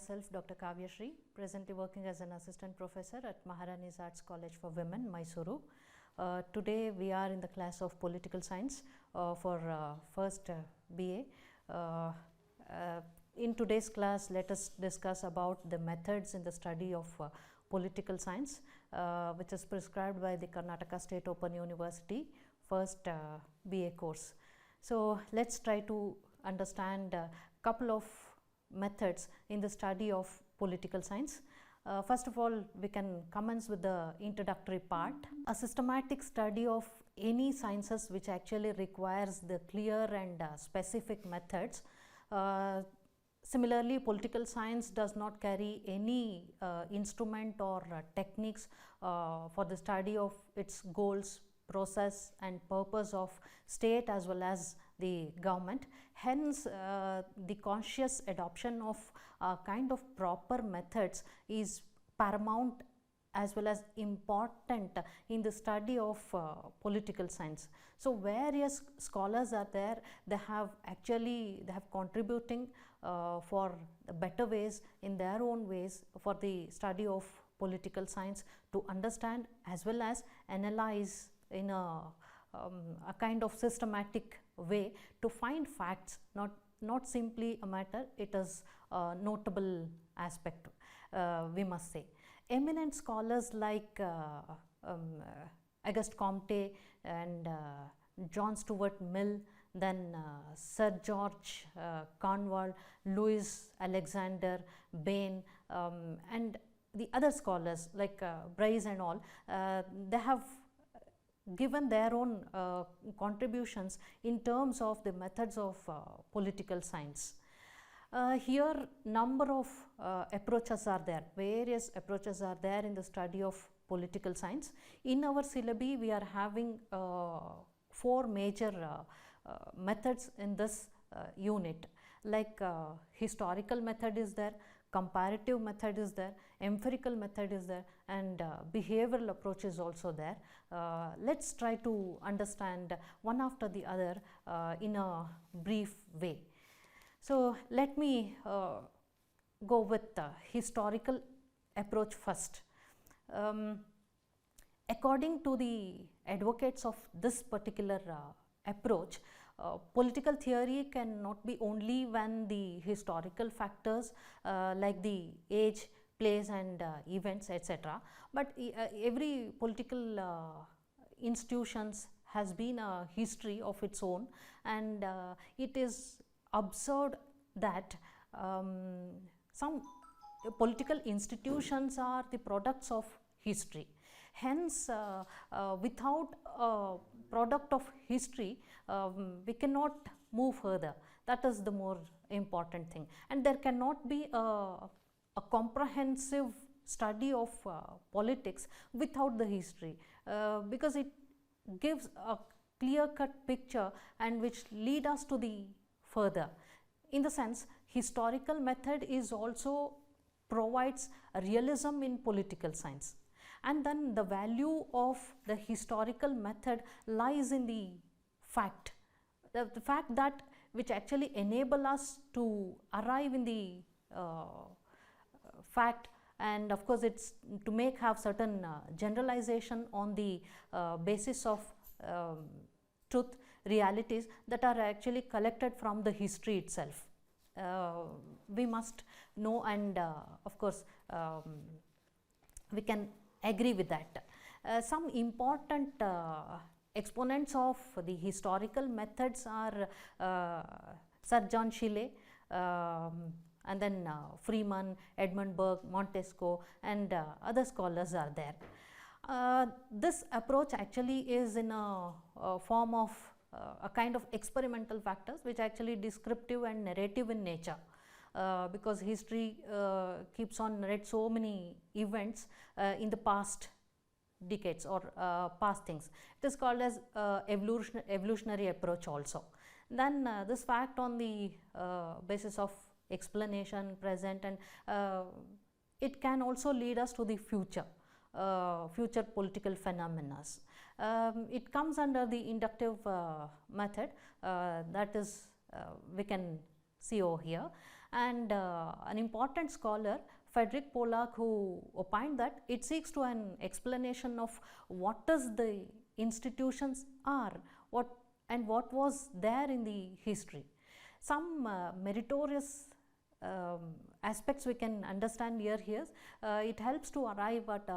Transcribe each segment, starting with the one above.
myself Dr. Kavya Shri, presently working as an assistant professor at Maharani's Arts College for Women, Mysuru. Today we are in the class of political science for first BA. In today's class, let us discuss about the methods in the study of political science, which is prescribed by the Karnataka State Open University first BA course. So let's try to understand a couple of methods in the study of political science. First of all, we can commence with the introductory part. A systematic study of any sciences which actually requires the clear and specific methods. Similarly, political science does not carry any instrument or techniques for the study of its goals, process and purpose of state as well as the government. Hence, the conscious adoption of kind of proper methods is paramount as well as important in the study of political science. So various scholars are there, they have contributing for better ways in their own ways for the study of political science to understand as well as analyze in a kind of systematic way to find facts, not simply a matter, it is a notable aspect, we must say. Eminent scholars like Auguste Comte and John Stuart Mill, then Sir George Cornwall, Louis Alexander Bain, and the other scholars like Bryce and all, they have given their own contributions in terms of the methods of political science. Here number of approaches are there, various approaches are there in the study of political science. In our syllabi we are having 4 major methods in this unit, like historical method is there, comparative method is there, empirical method is there, and behavioral approach is also there. Let's try to understand one after the other in a brief way. So let me go with the historical approach first. According to the advocates of this particular approach, political theory cannot be only when the historical factors like the age, place and events etc. But every political institutions has been a history of its own, and it is observed that some political institutions are the products of history. Hence, without a product of history, we cannot move further. That is the more important thing. And there cannot be a comprehensive study of politics without the history, because it gives a clear-cut picture and which lead us to the further. In the sense, historical method is also provides realism in political science. And then the value of the historical method lies in the fact, the fact that which actually enable us to arrive in the fact, and of course it's to have certain generalization on the basis of truth, realities that are actually collected from the history itself. We must know, and of course we can agree with that. Some important exponents of the historical methods are Sir John Shelley, and then Freeman, Edmund Burke, Montesquieu and other scholars are there. This approach actually is in a form of a kind of experimental factors which actually descriptive and narrative in nature, because history keeps on narrate so many events in the past decades or past things. It is called as evolutionary approach also. Then this fact on the basis of explanation present, and it can also lead us to the future political phenomena. It comes under the inductive method, that is we can see over here, And an important scholar, Frederick Pollack, who opined that it seeks to an explanation of what is the institutions are, what was there in the history. Some meritorious aspects we can understand here. It helps to arrive at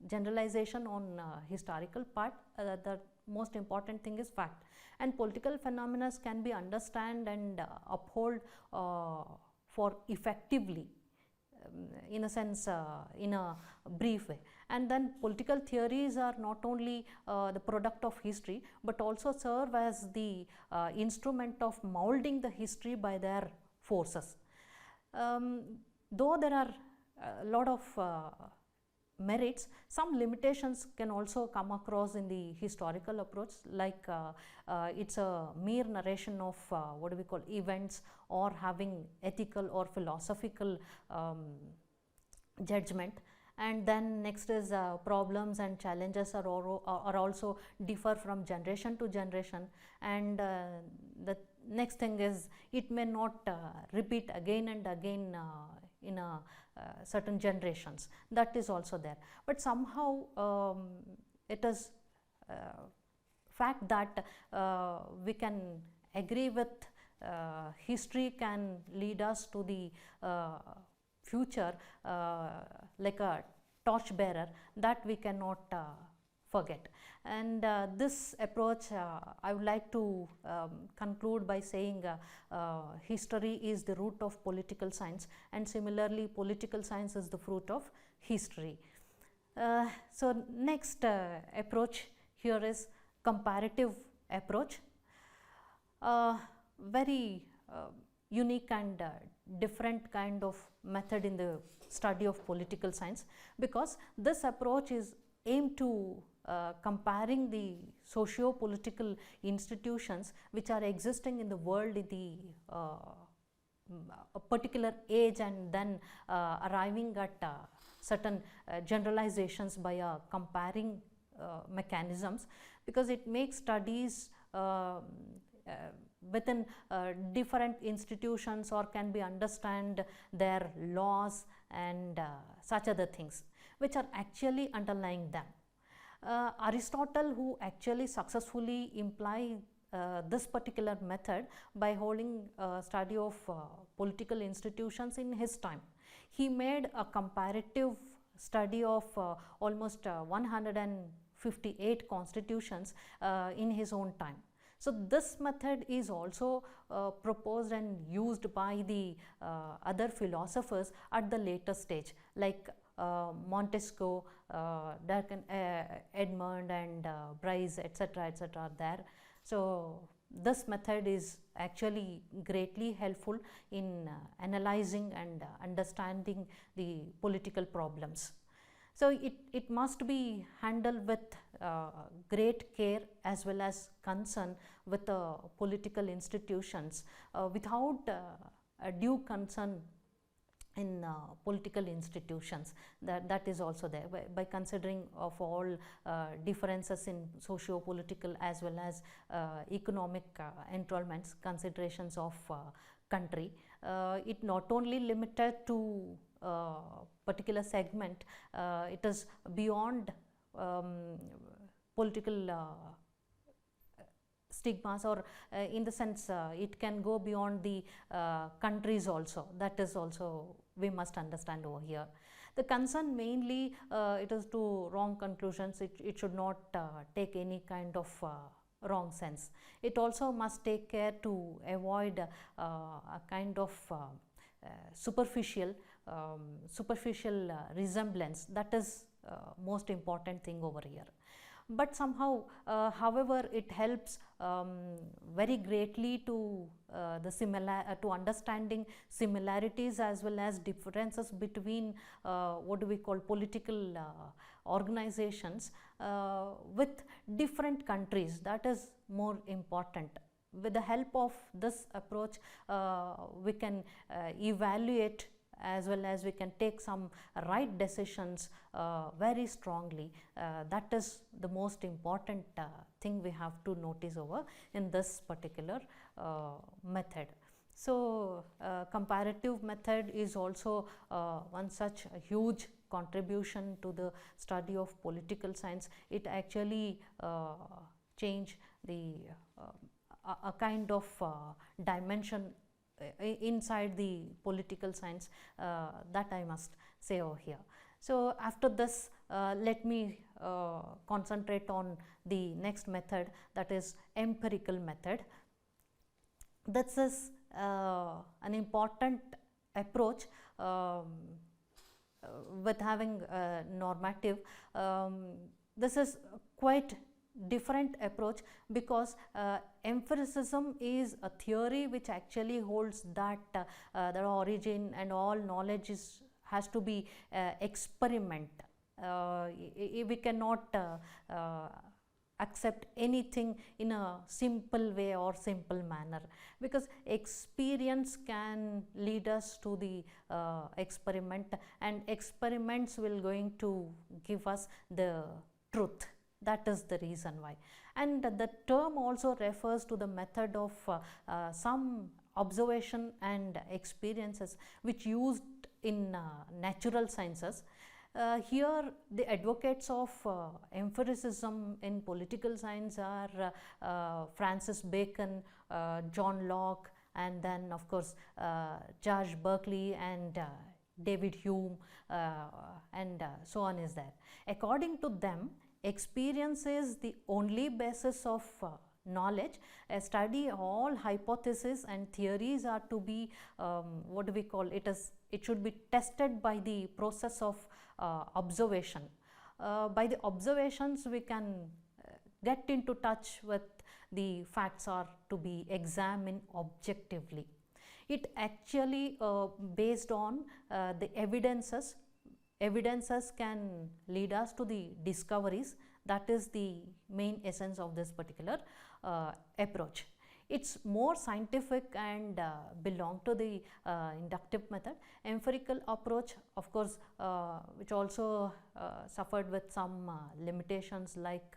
generalization on historical part. The most important thing is fact, and political phenomena can be understand and upheld for effectively, in a sense, in a brief way. And then political theories are not only the product of history, but also serve as the instrument of molding the history by their forces. Though there are a lot of merits, some limitations can also come across in the historical approach, like it's a mere narration of what do we call events, or having ethical or philosophical judgment. And then next is problems and challenges are also differ from generation to generation. And the next thing is it may not repeat again and again in a certain generations. That is also there, but somehow it is fact that we can agree with history can lead us to the future like a torchbearer, that we cannot forget. And this approach I would like to conclude by saying history is the root of political science, and similarly political science is the fruit of history. So next approach here is comparative approach. Very unique and different kind of method in the study of political science, because this approach is aimed to comparing the socio-political institutions which are existing in the world in the a particular age, and then arriving at certain generalizations by comparing mechanisms, because it makes studies within different institutions, or can be understand their laws and such other things which are actually underlying them. Aristotle, who actually successfully implied this particular method by holding study of political institutions in his time, he made a comparative study of almost 158 constitutions in his own time. So this method is also proposed and used by the other philosophers at the later stage, like Montesquieu, Durkheim, Edmund and Bryce, etc. are there. So this method is actually greatly helpful in analyzing and understanding the political problems. So it must be handled with great care as well as concern with the political institutions. Without a due concern in political institutions, that is also there, by considering of all differences in socio-political as well as economic enrollments, considerations of country. It not only limited to particular segment, it is beyond political stigmas, or in the sense it can go beyond the countries also. That is also we must understand over here. The concern mainly it is to wrong conclusions. It should not take any kind of wrong sense. It also must take care to avoid a kind of superficial resemblance. That is most important thing over here. But somehow, however, it helps very greatly to to understanding similarities as well as differences between what do we call political organizations with different countries. That is more important. With the help of this approach, we can evaluate as well as we can take some right decisions very strongly. That is the most important thing we have to notice over in this particular method. So, comparative method is also one such a huge contribution to the study of political science. It actually changed the a kind of dimension inside the political science, that I must say over here. So, after this, let me concentrate on the next method, that is empirical method. This is an important approach with having normative. This is quite different approach because empiricism is a theory which actually holds that the origin and all knowledge has to be experiment. We cannot accept anything in a simple way or simple manner, because experience can lead us to the experiment, and experiments will going to give us the truth. That is the reason why. And the term also refers to the method of some observation and experiences which used in natural sciences. Here the advocates of empiricism in political science are Francis Bacon, John Locke, and then of course George Berkeley and David Hume, and so on is there. According to them, experience is the only basis of knowledge. A study, all hypotheses and theories are to be what do we call it, as it should be tested by the process of observation. By the observations we can get into touch with the facts, are to be examined objectively. It actually based on the evidences. Evidences can lead us to the discoveries. That is the main essence of this particular approach. It's more scientific and belong to the inductive method. Empirical approach, of course, which also suffered with some limitations like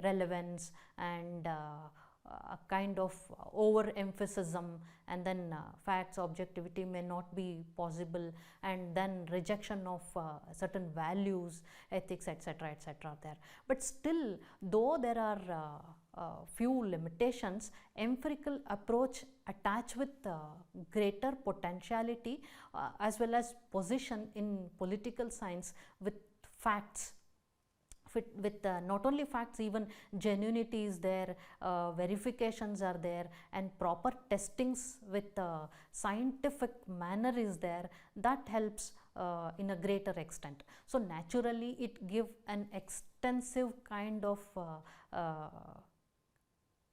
relevance and a kind of overemphasis, and then facts objectivity may not be possible, and then rejection of certain values, ethics, etc., etc. there. But still, though there are few limitations, empirical approach attach with greater potentiality as well as position in political science with facts. With not only facts, even genuinity is there, verifications are there, and proper testings with scientific manner is there. That helps in a greater extent. So naturally it gives an extensive kind of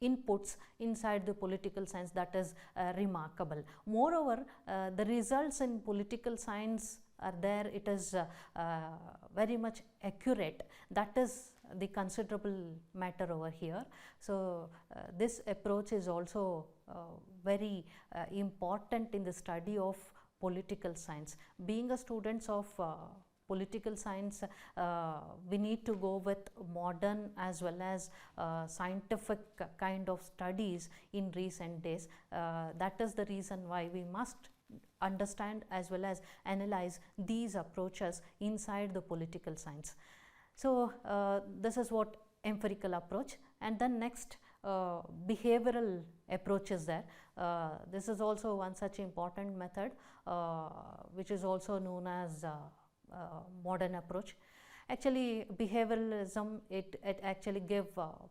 inputs inside the political science, that is remarkable. Moreover, the results in political science are there, it is very much accurate. That is the considerable matter over here. So this approach is also very important in the study of political science. Being a students of political science, we need to go with modern as well as scientific kind of studies in recent days. That is the reason why we must understand as well as analyze these approaches inside the political science. So this is what empirical approach. And then next, behavioral approach is there. This is also one such important method which is also known as modern approach. Actually, behavioralism, it actually gave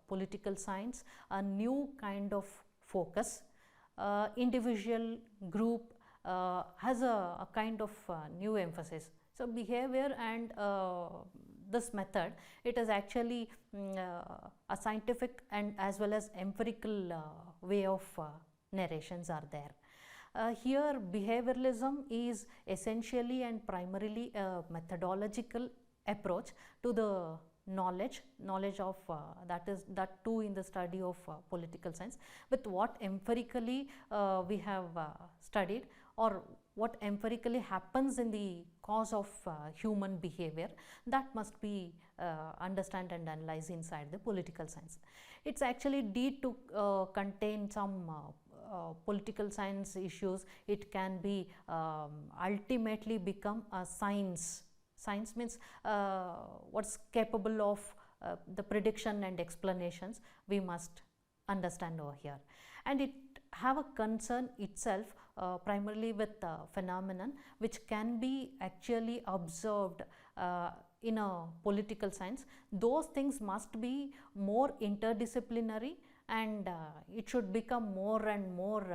political science a new kind of focus. Individual, group has a kind of new emphasis. So behavior and this method, it is actually a scientific and as well as empirical way of narrations are there. Here behavioralism is essentially and primarily a methodological approach to the knowledge of that too in the study of political science, with what empirically we have studied, or what empirically happens in the cause of human behavior, that must be understand and analyze inside the political science. It's actually need to contain some political science issues, it can be ultimately become a science. Science means what's capable of the prediction and explanations we must understand over here. And it have a concern itself primarily with phenomenon which can be actually observed in a political science. Those things must be more interdisciplinary, and it should become more and more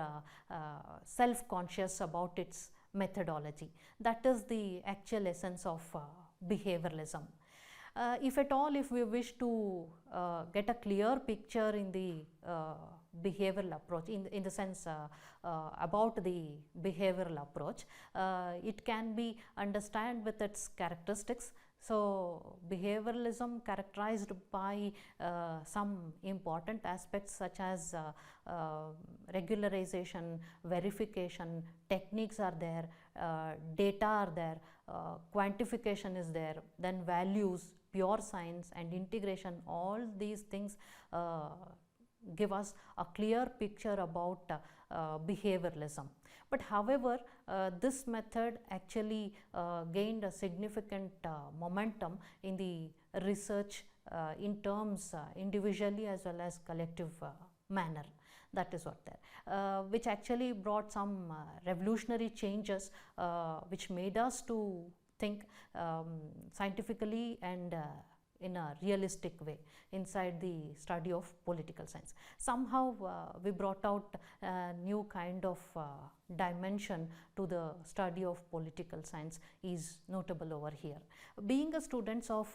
self-conscious about its methodology. That is the actual essence of behavioralism. If at all, if we wish to get a clear picture in the behavioral approach, in the sense about the behavioral approach, it can be understood with its characteristics. So, behavioralism characterized by some important aspects such as regularization, verification, techniques are there, data are there, quantification is there, then values, pure science and integration. All these things give us a clear picture about behavioralism. But however, this method actually gained a significant momentum in the research in terms individually as well as collective manner. That is what there, which actually brought some revolutionary changes which made us to think scientifically and in a realistic way inside the study of political science. Somehow we brought out a new kind of dimension to the study of political science is notable over here. Being a students of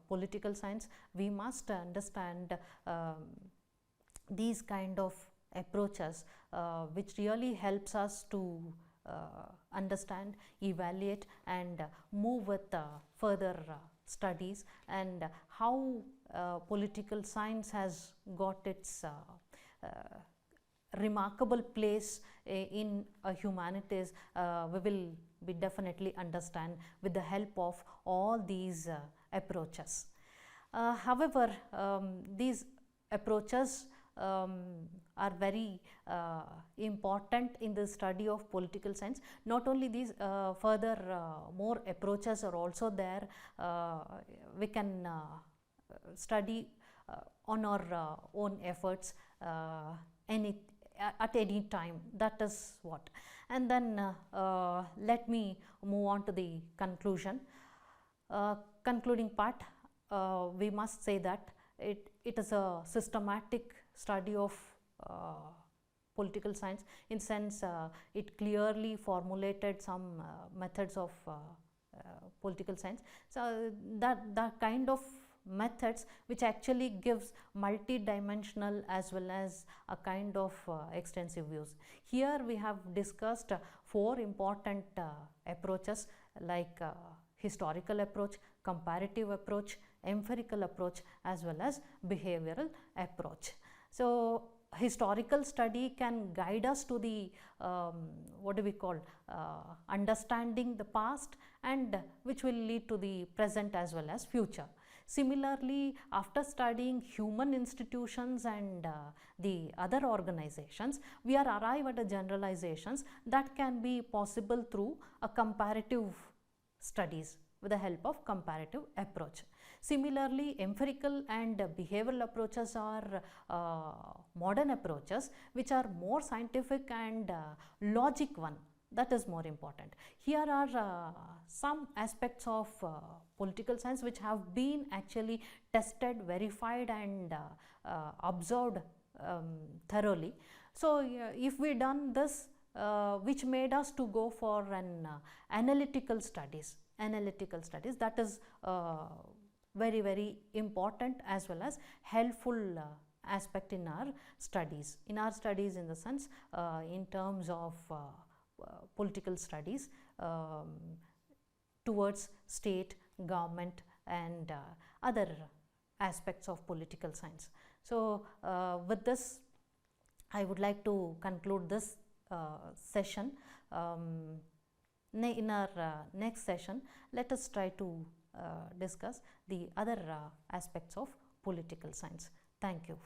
political science, we must understand these kind of approaches which really helps us to understand, evaluate and move with further studies, and how political science has got its remarkable place in humanities, we will be definitely understand with the help of all these approaches. However, these approaches are very important in the study of political science. Not only these, further more approaches are also there. We can study on our own efforts at any time. That is what. And then let me move on to the conclusion. Concluding part, we must say that it is a systematic study of political science, in sense it clearly formulated some methods of political science. So that kind of methods which actually gives multi-dimensional as well as a kind of extensive views. Here we have discussed 4 important approaches like historical approach, comparative approach, empirical approach as well as behavioral approach. So historical study can guide us to the what do we call understanding the past, and which will lead to the present as well as future. Similarly, after studying human institutions and the other organizations, we are arrive at a generalizations that can be possible through a comparative studies with the help of comparative approach. Similarly, empirical and behavioral approaches are modern approaches which are more scientific and logic one. That is more important. Here are some aspects of political science which have been actually tested, verified and observed thoroughly. So if we done this, which made us to go for an analytical studies, that is very, very important as well as helpful aspect in our studies. In the sense in terms of political studies towards state, government and other aspects of political science. So with this, I would like to conclude this session. In our next session, let us try to discuss the other aspects of political science. Thank you.